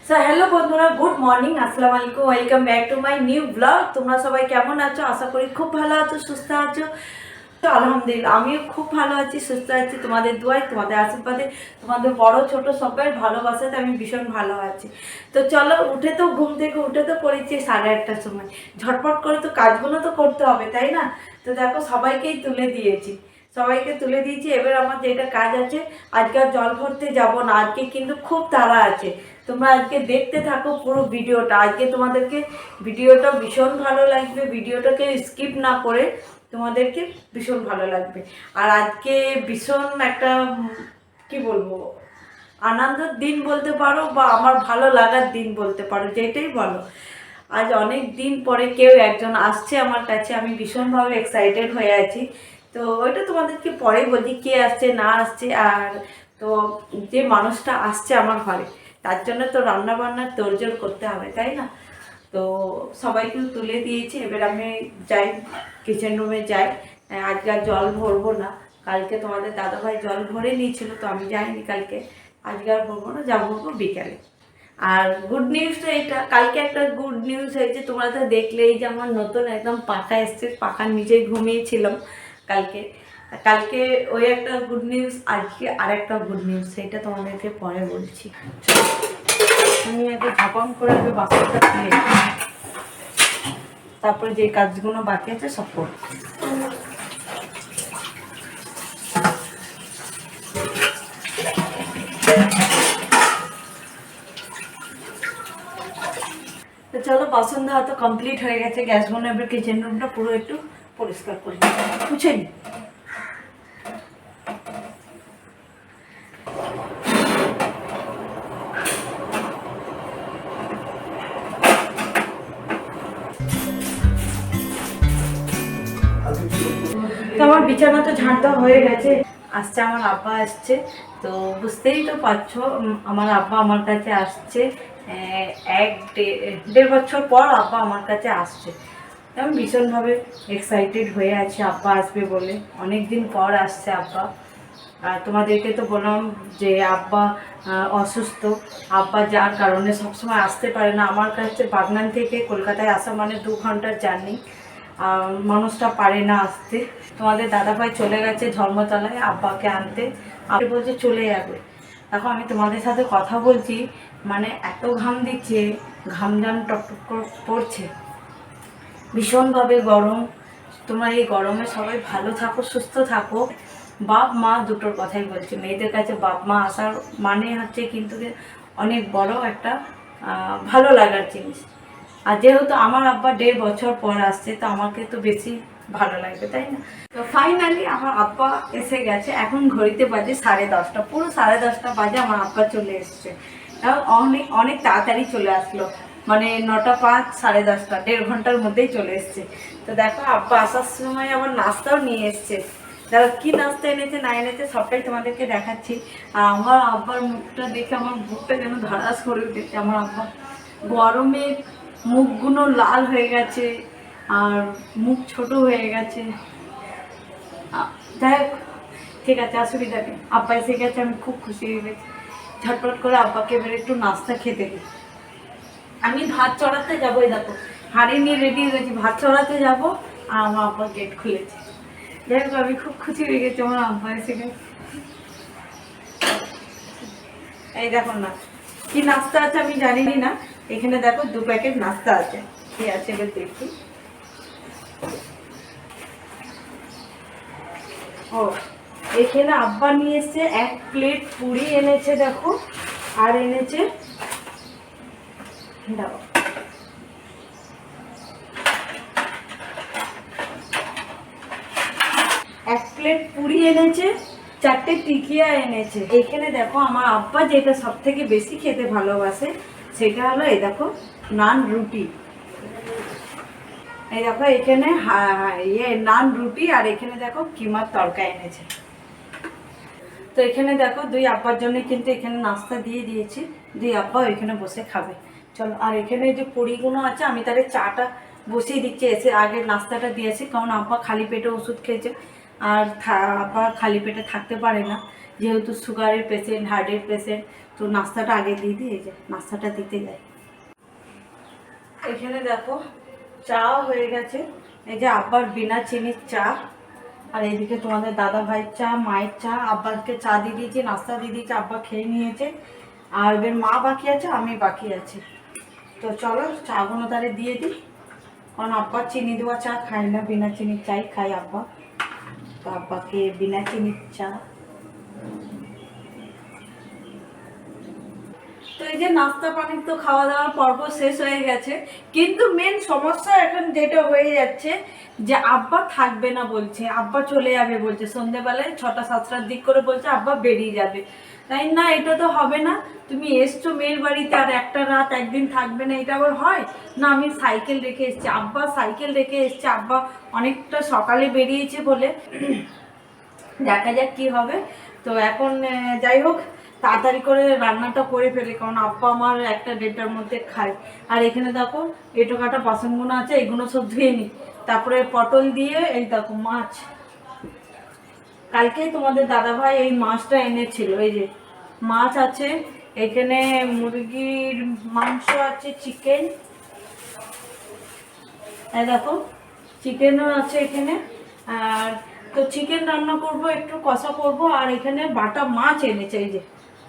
So hello বন্ধুরা, good morning, আসসালামু আলাইকুম, welcome back to my new blog. তোমরা সবাই কেমন আছো? আশা করি খুব ভালো আছো, সুস্থ আছো। তো আলহামদুলিল্লাহ আমিও খুব ভালো আছি, সুস্থ আছি। তোমাদের দোয়ায়, তোমাদের আশীর্বাদে, তোমাদের বড় ছোট সবাই ভালোবাসাতে আমি ভীষণ ভালো আছি। তো চলো, ঘুম থেকে উঠে তো পড়েছি 8:30টার সময়। ঝটপট করে তো কাজগুলো তো করতে হবে, তাই না? তো দেখো, সবাইকেই তুলে দিয়েছি, সবাইকে তুলে দিয়েছি। এবার আমার যেটা কাজ আছে, আজকে আর জল ভরতে যাব না, আজকে কিন্তু খুব তাড়া আছে। তোমরা আজকে দেখতে থাকো পুরো ভিডিওটা। আজকে তোমাদেরকে ভিডিওটা ভীষণ ভালো লাগবে, ভিডিওটাকে স্কিপ না করে তোমাদেরকে ভীষণ ভালো লাগবে। আর আজকে ভীষণ একটা কি বলবো, আনন্দের দিন বলতে পারো, বা আমার ভালো লাগার দিন বলতে পারো, যেটাই বলো। আজ অনেক দিন পরে কেউ একজন আসছে আমার কাছে, আমি ভীষণভাবে এক্সাইটেড হয়ে আছি। তো ওইটা তোমাদেরকে পরে বলছি কে আসছে না আসছে। আর তো যে মানুষটা আসছে আমার ঘরে, তার জন্য তো রান্না বান্নার তোড়জোড় করতে হবে, তাই না? তো সবাইকে তুলে দিয়েছি, এবার আমি যাই, কিচেন রুমে যাই। আজকে আর জল ভরবো না, কালকে তোমাদের দাদাভাই জল ভরে নিয়েছিল, তো আমি যাইনি কালকে। আজকে আর ভরবো না, যা ভরবো বিকালে। আর গুড নিউজটা এটা, কালকে একটা গুড নিউজ হয়েছে, তোমরা তো দেখলেই যে আমার নতুন একদম পাখা এসছে, পাখার নিচে ঘুমিয়েছিলাম কালকে। কালকে ওই একটা গুড নিউজ, আজকে আরেকটা গুড নিউজ, সেটা তোমাদেরকে পরে বলছি। আমি আগে ঝাপাম করে আগে বাসনটা খুলে, তারপরে যে কাজগুলো বাকি আছে সব করব। তো চলো, বাসন ধোয়া তো কমপ্লিট হয়ে গেছে, গ্যাসগুলো এবার কিচেন রুমটা পুরো একটু পরিষ্কার করে মুছে নিই। তো আমার বিছানা তো ঝাঁট দেওয়া হয়ে গেছে। আসছে আমার আব্বা, আসছে। তো বুঝতেই তো পারছো, আমার আব্বা আমার কাছে আসছে। 1-1.5 বছর পর আব্বা আমার কাছে আসছে। আমি ভীষণভাবে এক্সাইটেড হয়ে আছি আব্বা আসবে বলে, অনেক দিন পর আসছে আব্বা। আর তোমাদেরকে তো বললাম যে আব্বা অসুস্থ। আব্বা যার কারণে সবসময় আসতে পারে না আমার কাছে। বাগনান থেকে কলকাতায় আসা মানে 2 ঘন্টার জার্নি, মানুষটা পারে না আসতে। তোমাদের দাদাভাই চলে গেছে ধর্মতলায় আব্বাকে আনতে, আপনি বলছে চলে যাবে। এখন আমি তোমাদের সাথে কথা বলছি, মানে এত ঘাম দিচ্ছে, ঘাম যেন টকটক করে পড়ছে, ভীষণভাবে গরম। তোমরা এই গরমে সবাই ভালো থাকো, সুস্থ থাকো। বাপ মা দুটোর কথাই বলছি, মেয়েদের কাছে বাপ মা আসার মানে হচ্ছে কিন্তু অনেক বড় একটা ভালো লাগার জিনিস। আর যেহেতু আমার আব্বা 1.5 বছর পর আসছে, তো আমাকে তো বেশি ভালো লাগবে, তাই না? তো ফাইনালি আমার আব্বা এসে গেছে। এখন ঘড়িতে বাজে 10:30, পুরো 10:30 বাজে আমার আব্বা চলে এসছে। অনেক অনেক তাড়াতাড়ি চলে আসলো, মানে 9:05, 10:30, 1.5 ঘন্টার মধ্যেই চলে এসছে। তো দেখো, আব্বা আসার সময় আবার নাস্তাও নিয়ে এসছে। দেখো কি নাস্তা এনেছে না এনেছে সবটাই তোমাদেরকে দেখাচ্ছি। আর আমার আব্বার মুখটা দেখে আমার বুকটা যেন ধারাস করে উঠেছে। আমার আব্বা গরমে মুখগুলো লাল হয়ে গেছে, আর মুখ ছোট হয়ে গেছে। যাই হোক, ঠিক আছে, অসুবিধা নেই। আব্বা এসে গেছে, আমি খুব খুশি হয়ে গেছি। ঝটপট করে আব্বাকে এবার একটু নাস্তা খেতে দিই। আমি ভাত চড়াতে যাবো, এই দেখো হাঁড়ি নিয়ে রেডি হয়ে গেছি, ভাত চড়াতে যাবো। আর আমার আব্বা গেট খুলেছে। যাই হোক, আমি খুব খুশি হয়ে গেছি, আমার আব্বা এসে গেছে। এই দেখো না, কি নাস্তা আছে আমি জানি না। এখানে দেখো 2 প্যাকেট নাস্তা আছে, কি আছে এবার দেখি। ও, এখানে আব্বা নিয়ে এসছে 1 প্লেট পুরি এনেছে, দেখো। আর এনেছে, দাও, 1 প্লেট পুরি এনেছে, 4টে টিকিয়া এনেছে। এখানে দেখো, আমার আব্বা যেটা সব থেকে বেশি খেতে ভালোবাসে সেটা হলো, এই দেখো, নান রুটি। এই দেখো এখানে নান রুটি, আর এখানে দেখো কিমার তরকা এনেছে। তো এখানে দেখো 2 আব্বার জন্য কিন্তু এখানে নাস্তা দিয়ে দিয়েছি। 2 আব্বা এখানে বসে খাবে। চলো, আর এখানে যে পুরিগুলো আছে, আমি তাহলে চাটা বসিয়ে দিচ্ছি। এসে আগে নাস্তাটা দিয়েছি, কারণ আব্বা খালি পেটে ওষুধ খেয়েছে, আর আব্বা খালি পেটে থাকতে পারে না, যেহেতু সুগারের পেশেন্ট, হার্টের পেশেন্ট, তো নাস্তাটা আগে দিয়ে দিই, এই যে নাস্তাটা দিতে যাই। এখানে দেখো চাও হয়ে গেছে, এই যে আব্বার বিনা চিনির চা, আর এইদিকে তোমাদের দাদা ভাইয়ের চা, মায়ের চা, আব্বাকে চা দিয়ে দিয়েছি, নাস্তা দিয়ে দিয়েছি, আব্বা খেয়ে নিয়েছে, আর এবার মা বাকি আছে, আমি বাকি আছি। তো চলো চাগুলো তাহলে দিয়ে দিই, কারণ আব্বা চিনি দেওয়া চা খায় না, বিনা চিনির চাই খাই আব্বা। তো আব্বাকে বিনা চিনির চা। তো এই যে নাস্তা পানি তো খাওয়া দাওয়ার পর্ব শেষ হয়ে গেছে, কিন্তু মেন সমস্যা এখন যেটা হয়ে যাচ্ছে যে আব্বা থাকবে না বলছে, আব্বা চলে যাবে বলছে, সন্ধ্যেবেলায় 6টা 7টার দিক করে বলছে আব্বা বেরিয়ে যাবে। তাই না, এটা তো হবে না, তুমি এসছো মেয়ের বাড়িতে আর একটা রাত একদিন থাকবে না, এটা আবার হয় না। আমি সাইকেল রেখে এসছি, আব্বা সাইকেল রেখে এসছে, আব্বা অনেকটা সকালে বেরিয়েছে বলে, দেখা যাক কি হবে। তো এখন যাই হোক তাড়াতাড়ি করে রান্নাটা করে ফেলি, কারণ আব্বা আমার 1টা 1:30টার মধ্যে খায়। আর এখানে দেখো এটো কাটা বাসনগুলো আছে, এগুলো সব ধুয়ে নিই। তারপরে পটল দিয়ে এই দেখো মাছ, কালকেই তোমাদের দাদাভাই এই মাছটা এনেছিল, এই যে মাছ আছে, এখানে মুরগির মাংস আছে, চিকেন, এই দেখো চিকেনও আছে এখানে। আর তো চিকেন রান্না করব, একটু কষা করব, আর এখানে বাটা মাছ এনেছে, এই যে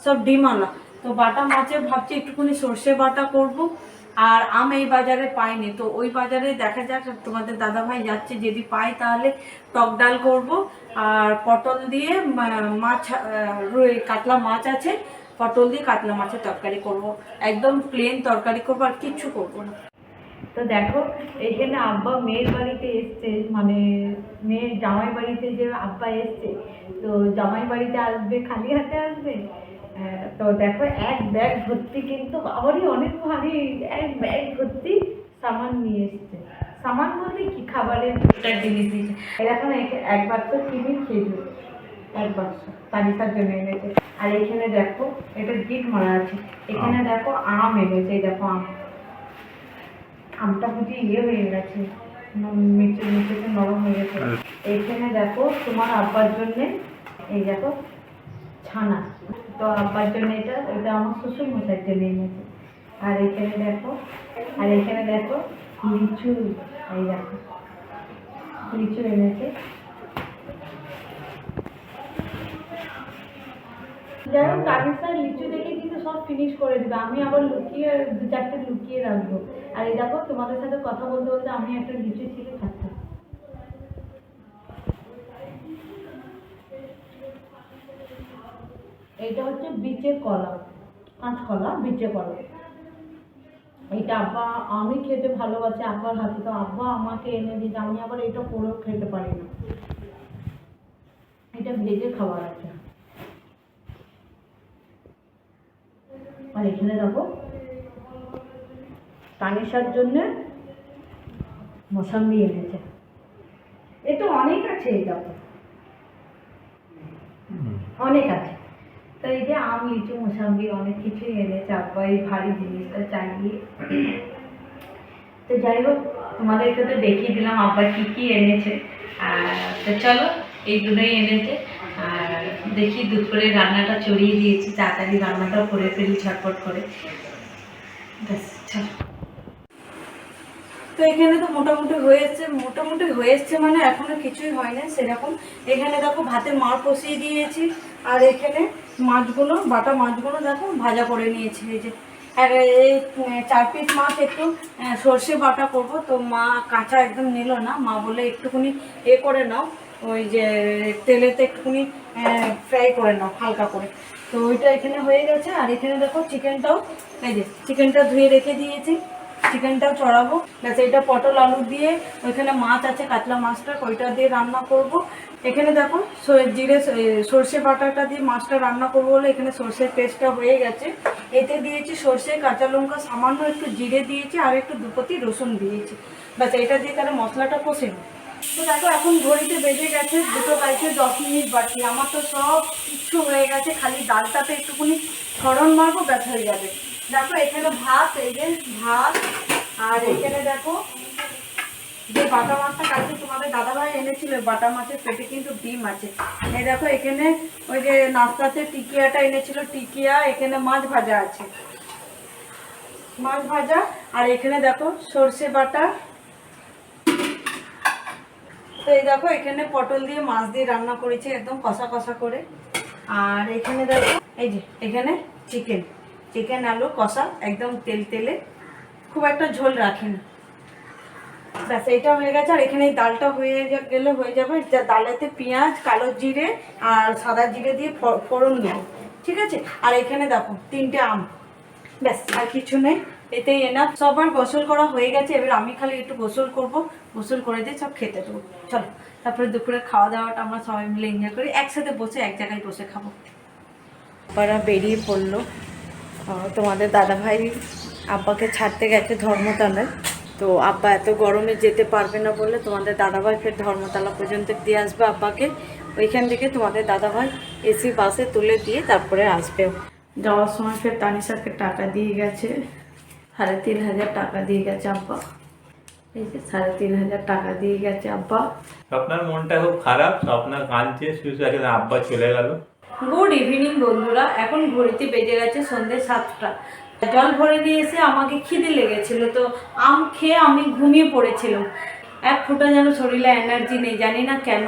সব ডিমালা। তো বাটা মাছে ভাবছি একটুখানি সর্ষে বাটা করব। আর আম এই বাজারে পাইনি, তো ওই বাজারে দেখা যাক, তোমাদের দাদাভাই যাচ্ছে, যদি পাই তাহলে টক ডাল করব। আর পটল দিয়ে মাছ, কাতলা মাছ আছে, পটল দিয়ে কাতলা মাছের তরকারি করব, একদম প্লেন তরকারি করব, আর কিচ্ছু করব না। তো দেখো এখানে আব্বা মেয়ের বাড়িতে এসছে, মানে মেয়ের জামাই বাড়িতে যে আব্বা এসছে, তো জামাই বাড়িতে আসবে খালি হাতে আসবে। তো দেখো এক ব্যাগ ভর্তি, কিন্তু বাবারই অনেক ভারী, এক ব্যাগ ভর্তি সামান নিয়ে এসছে। সামান বলতে কি, খাবারের একটা জিনিস দিয়েছে। এখন একবার তো টিফিন খেয়েছে, একবার তালিকার জন্য এনেছে। আর এখানে দেখো এটা গিট মারা আছে, এখানে দেখো আম এনেছে, এই দেখো আম, আমটা বুঝি হয়ে গেছে, মিচে মিচে নরম হয়ে গেছে। এইখানে দেখো তোমার আব্বার জন্যে, এই দেখো ছানা, তো আব্বার জন্য এটা আমার শ্বশুর মশাইয়ের জন্য এনেছে। আর এখানে দেখো, আর এখানে দেখো লিচু, এই দেখো লিচু এনেছে। যাই হোক কানিস্তার লিচু দেখে কিন্তু সব ফিনিশ করে দেবে, আমি আবার লুকিয়ে 2-4টে লুকিয়ে রাখবো। আর এই দেখো তোমাদের সাথে কথা বলতে বলতে আমি একটা লিচু ছিঁড়ে খাচ্ছি। এইটা হচ্ছে বিচে কলা, কাঁচকলা, বিচে কলা। এইটা আব্বা, আমি খেতে ভালোবাসি আব্বার হাতে, তো আব্বা আমাকে এনে দিয়েছে, আমি আবার এটা করেও খেতে পারি না, এটা ভেজে খাবার আছে। আর এখানে দেখো তানিশার জন্য মৌসাম্বি এনেছে, এ তো অনেক আছে, এই দেখো অনেক আছে। তো এই যে আম, লিচু, মৌসাম্বি অনেক কিছুই এনেছে আব্বা, এই ভারী জিনিসটা চাইয়ে। তো যাই হোক তোমাদেরকে তো দেখিয়ে দিলাম আব্বা কি কি এনেছে। তো চলো এইগুলোই এনেছে। আর দেখি দুপুরে রান্নাটা চড়িয়ে দিয়েছি, তাড়াতাড়ি রান্নাটা করে ফেলি ঝটপট করে, ব্যাস চলো। তো এখানে তো মোটামুটি হয়ে এসছে, মানে এখনো কিছুই হয় না সেরকম। এখানে দেখো ভাতের মার কষিয়ে দিয়েছি, আর এখানে মাছগুলো, বাটা মাছগুলো দেখো ভাজা করে নিয়েছি, এই যে। আর এই 4 পিস মাছ একটু সর্ষে বাটা করব, তো মা কাঁচা একদম নিল না, মা বলে একটুখানি করে নাও, ওই যে তেলেতে একটুখানি ফ্রাই করে নাও হালকা করে। তো ওইটা এখানে হয়ে গেছে। আর এখানে দেখো চিকেনটাও, এই যে চিকেনটা ধুয়ে রেখে দিয়েছি, চিকেনটাও চড়াবো। ব্যাস এটা পটল আলু দিয়ে, ওইখানে মাছ আছে কাতলা মাছটা, ওইটা দিয়ে রান্না করব। এখানে দেখো জিরে সর্ষে বাটাটা দিয়ে মাছটা রান্না করবো বলে এখানে সর্ষের পেস্টটা হয়ে গেছে। এতে দিয়েছি সর্ষে, কাঁচা লঙ্কা, সামান্য একটু জিরে দিয়েছি, আর একটু 2 কোয়া রসুন দিয়েছি। ব্যাস এটা দিয়ে তাহলে মশলাটা কষে নেব। তো দেখো এখন ঘড়িতে বেজে গেছে 2:10 বাকি, আমার তো সব কিছু হয়ে গেছে, খালি ডালটাতে একটুখানি ফড়ন মারবো, ব্যাস হয়ে যাবে। দেখো এখানে ভাত, এই যে ভাত, আর এখানে দেখো যে বাটা মাছটা কালকে তোমাদের দাদাভাই এনেছিল, বাটা মাছের পেটে কিন্তু ডিম আছে। এই দেখো এখানে ওই যে নাস্তাতে টিকিয়াটা এনেছিল, টিকিয়া, এখানে মাছ ভাজা আছে, মাছ ভাজা। আর এখানে দেখো সর্ষে বাটা। তো এই দেখো এখানে পটল দিয়ে মাছ দিয়ে রান্না করেছি একদম কষা কষা করে। আর এখানে দেখো এই যে এখানে চিকেন আলু কষা, একদম তেল তেলে, খুব একটা ঝোল রাখিনি। ব্যাস এইটা হয়ে গেছে। আর এখানে এই ডালটা হয়ে গেলে হয়ে যাবে। ডালেতে পেঁয়াজ, কালো জিরে আর সাদা জিরে দিয়ে ফোড়ন দেবো, ঠিক আছে। আর এখানে দেখো 3টে আম, ব্যাস আর কিছু নেই, এতেই এনাফ। সবার গোসল করা হয়ে গেছে, এবার আমি খালি একটু গোসল করব, গোসল করে দিয়ে সব খেতে দেবো। চলো তারপরে দুপুরে খাওয়া দাওয়াটা আমরা সবাই মিলে এনজয় করি, একসাথে বসে এক জায়গায় বসে খাবো। আব্বারা বেরিয়ে পড়লো, তোমাদের দাদাভাই আব্বাকে ছাড়তে গেছে ধর্মতলায়। তো আব্বা এত গরমে যেতে পারবে না বলে তোমাদের দাদাভাই ফের ধর্মতলা পর্যন্ত দিয়ে আসবে আব্বাকে। ওইখান থেকে তোমাদের দাদাভাই এসি বাসে তুলে দিয়ে তারপরে আসবে। যাওয়ার সময় ফের তানিশাকে টাকা দিয়ে গেছে, 3,500 টাকা দিয়ে গেছে আব্বা। এই যে 3,500 টাকা দিয়ে গেছে আব্বা। আপনার মনটা খুব খারাপ, আপনার কাঁদছে, শুধু এখন আব্বা চলে গেল। গুড ইভিনিং বন্ধুরা, এখন ঘড়িতে বেজে গেছে সন্ধ্যে 7টা। জল ভরে নিয়ে এসে আমাকে খিদে লেগেছিল, তো আম খেয়ে আমি ঘুমিয়ে পড়েছিলাম। এক ফোঁটা যেন শরীরে এনার্জি নেই, জানি না কেন,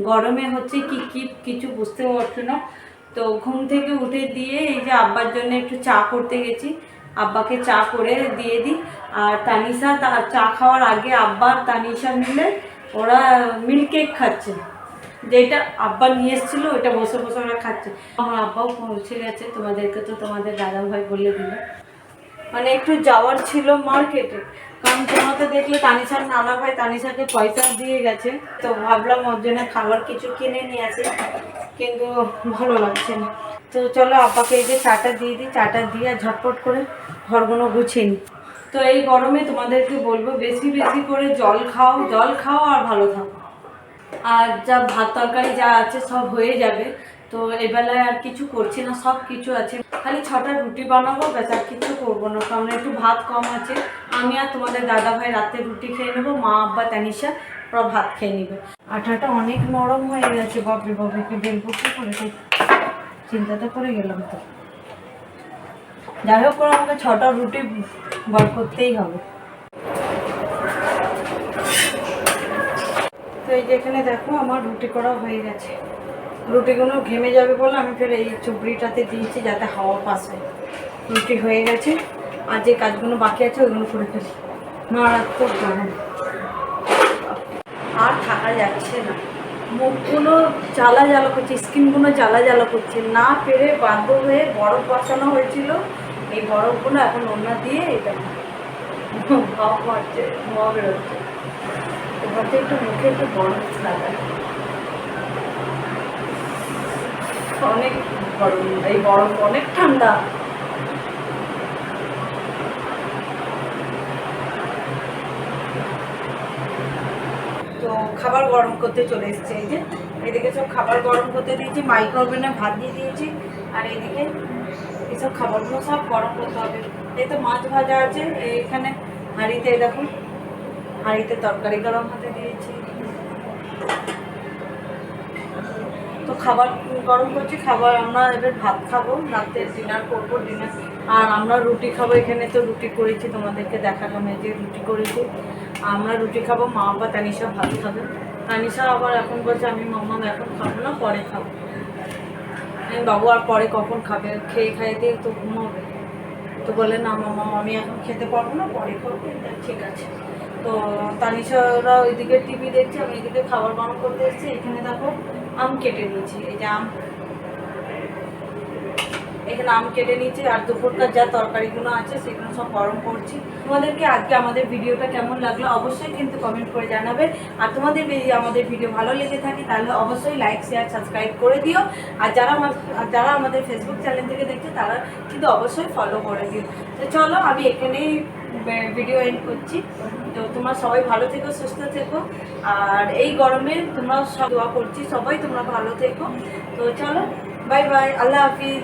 গরমে হচ্ছে কিছু বুঝতেও পারছি না। তো ঘুম থেকে উঠে দিয়ে এই যে আব্বার জন্য একটু চা করতে গেছি, আব্বাকে চা করে দিয়ে দিই। আর তানিশা তার চা খাওয়ার আগে আব্বা আর তানিশা মিলে ওরা মিল্ক কেক খাচ্ছে, যেটা আব্বা নিয়ে এসেছিলো ওইটা বসে বসে ওরা খাচ্ছে। আমার আব্বাও পৌঁছে গেছে, তোমাদেরকে তো তোমাদের দাদাভাই বলে দিল। মানে একটু যাওয়ার ছিল মার্কেটে, কারণ তোমাকে দেখলে তানিশার নানা ভাই তানিশাকে পয়সা দিয়ে গেছে, তো ভাবলাম ওর জন্য খাবার কিছু কিনে নিয়ে আসি, কিন্তু ভালো লাগছে না। তো চলো আব্বাকে এই যে চাটা দিয়ে দিই, চাটা দিয়ে আর ঝটপট করে ঘরগুলো গুছিয়ে নিই। তো এই গরমে তোমাদেরকে বলবো বেশি বেশি করে জল খাও আর ভালো থাকো। আর যা ভাত তরকারি যা আছে সব হয়ে যাবে, তো এবেলায় আর কিছু করছি না, সব কিছু আছে, খালি 6টা রুটি বানাবো, ব্যাস আর কিছু করবো না, কারণ একটু ভাত কম আছে। আমি আর তোমাদের দাদাভাই রাতে রুটি খেয়ে নেবো, মা আব্বা তানিশা ওরা ভাত খেয়ে নেবে। আটাটা অনেক নরম হয়ে গেছে, বাপরে বাবাকে বেলবো কি করে, চিন্তাটা করে গেলাম। তো যাই হোক করে আমাকে 6টা রুটি বার করতেই হবে। তো এই যে এখানে দেখো আমার রুটি করা হয়ে গেছে, রুটিগুলো ঘেমে যাবে বলে আমি ফের এই চুবড়িটাতে দিয়েছি যাতে হাওয়া পাস হয়। রুটি হয়ে গেছে, আর যে কাজগুলো বাকি আছে ওইগুলো করে ফেলি। মারাত্মক গরম, আর থাকা যাচ্ছে না, মুখগুলো জ্বালা জ্বালা করছে, স্কিনগুলো জ্বালা জ্বালা করছে, না পেরে বাধ্য হয়ে বরফ বসানো হয়েছিল, এই বরফগুলো এখন ওনা দিয়ে এটা ভাব মারছে, ধোয়া বেরোচ্ছে। এবার তো একটু মুখে একটু বরফ লাগায়, অনেক গরম, এই বরফ অনেক ঠান্ডা। তো খাবার গরম করতে চলে এসছে, এই যে এদিকে সব খাবার গরম করতে দিয়েছি, মাইক্রো ওভেনে ভাত দিয়ে দিয়েছি, আর এইদিকে এইসব খাবারগুলো সব গরম করতে হবে। এই তো মাছ ভাজা আছে এইখানে হাঁড়িতে, দেখো হাঁড়িতে তরকারি গরম হতে দিয়েছি। তো খাবার গরম করছি, খাবার আমরা এবার ভাত খাবো, রাতে ডিনার করবো, ডিনার। আর আমরা রুটি খাবো, এখানে তো রুটি করেছি, তোমাদেরকে দেখালাম এই যে রুটি করেছি, আমরা রুটি খাবো, মা বাবা তানিশা ভাত খাবে। তানিশা আবার এখন বলছে আমি মাম্মা এখন খাবো না, পরে খাবো। আমি বাবু আর পরে কখন খাবে, খেয়ে খাইতে তো ঘুমাবে, তো বলে না মাম্মা আমি এখন খেতে পারবো না, পরে খাবো। ঠিক আছে। তো তানিশারা ওইদিকে টিভি দেখছে, আমি এদিকে খাবার গরম করতে এসেছি। এখানে দেখো আম কেটে নিয়েছি, এই যে আম, এখানে আম কেটে নিয়েছি, আর দুপুরকার যা তরকারিগুলো আছে সেগুলো সব গরম করছি। তোমাদেরকে আজকে আমাদের ভিডিওটা কেমন লাগলো অবশ্যই কিন্তু কমেন্ট করে জানাবে। আর তোমাদের যদি আমাদের ভিডিও ভালো লেগে থাকে তাহলে অবশ্যই লাইক শেয়ার সাবস্ক্রাইব করে দিও। আর যারা আমাদের ফেসবুক চ্যানেল থেকে দেখছে তারা কিন্তু অবশ্যই ফলো করে দিও। তো চলো আমি এখানেই ভিডিও এন্ড করছি। তো তোমরা সবাই ভালো থেকো, সুস্থ থেকো, আর এই গরমে তোমরা সব দোয়া করছি সবাই তোমরা ভালো থেকো। তো চলো বাই বাই, আল্লাহ হাফিজ।